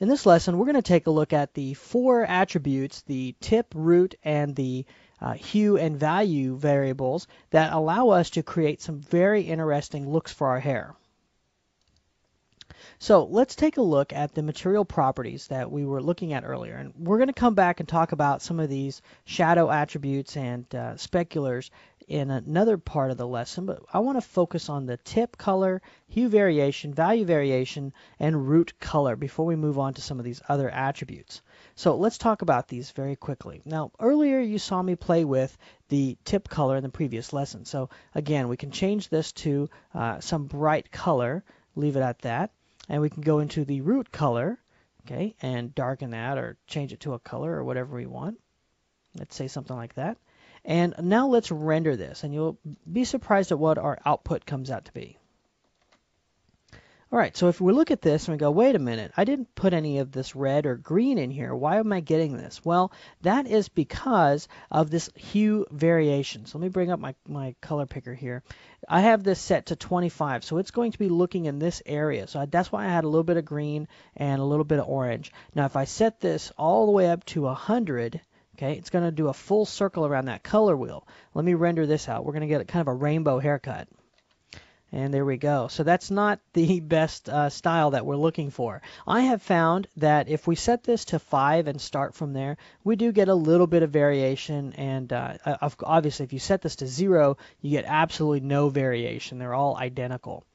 In this lesson, we're going to take a look at the four attributes, the tip, root, and the hue and value variables that allow us to create some very interesting looks for our hair. So let's take a look at the material properties that we were looking at earlier. And we're going to come back and talk about some of these shadow attributes and speculars in another part of the lesson, but I want to focus on the tip color, hue variation, value variation, and root color before we move on to some of these other attributes. So let's talk about these very quickly. Now, earlier you saw me play with the tip color in the previous lesson. So again, we can change this to some bright color, leave it at that, and we can go into the root color, okay, and darken that or change it to a color or whatever we want. Let's say something like that. And now let's render this, and you'll be surprised at what our output comes out to be. All right, so if we look at this and we go, wait a minute, I didn't put any of this red or green in here. Why am I getting this? Well, that is because of this hue variation. So let me bring up my color picker here. I have this set to 25, so it's going to be looking in this area. So that's why I had a little bit of green and a little bit of orange. Now, if I set this all the way up to 100, okay, it's going to do a full circle around that color wheel. Let me render this out. We're going to get kind of a rainbow haircut. And there we go. So that's not the best style that we're looking for. I have found that if we set this to 5 and start from there, we do get a little bit of variation. And obviously, if you set this to 0, you get absolutely no variation. They're all identical.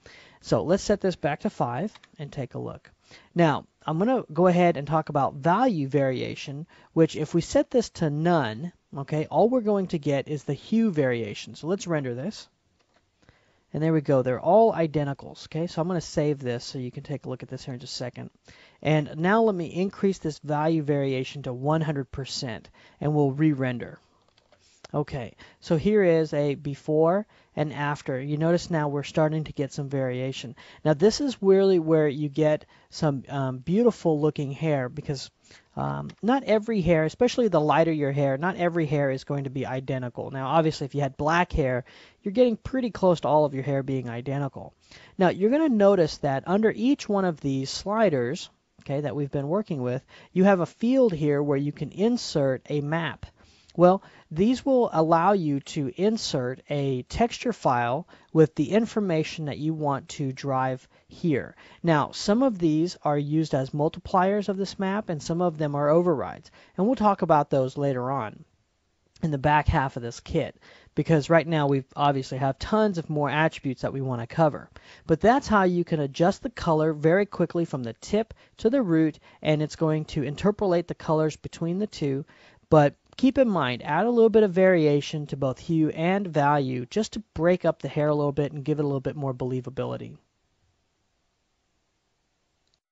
So let's set this back to 5 and take a look. Now, I'm going to go ahead and talk about value variation, which if we set this to none, okay, all we're going to get is the hue variation. So let's render this. And there we go. They're all identicals. Okay, so I'm going to save this so you can take a look at this here in just a second. And now let me increase this value variation to 100%, and we'll re-render. Okay, so here is a before and after. You notice now we're starting to get some variation. Now this is really where you get some beautiful looking hair, because not every hair, especially the lighter your hair, not every hair is going to be identical. Now obviously if you had black hair, you're getting pretty close to all of your hair being identical. Now you're going to notice that under each one of these sliders, okay, that we've been working with, you have a field here where you can insert a map. Well, these will allow you to insert a texture file with the information that you want to drive here. Now, some of these are used as multipliers of this map, and some of them are overrides. And we'll talk about those later on in the back half of this kit, because right now we obviously have tons of more attributes that we want to cover. But that's how you can adjust the color very quickly from the tip to the root, and it's going to interpolate the colors between the two. But keep in mind, add a little bit of variation to both hue and value just to break up the hair a little bit and give it a little bit more believability.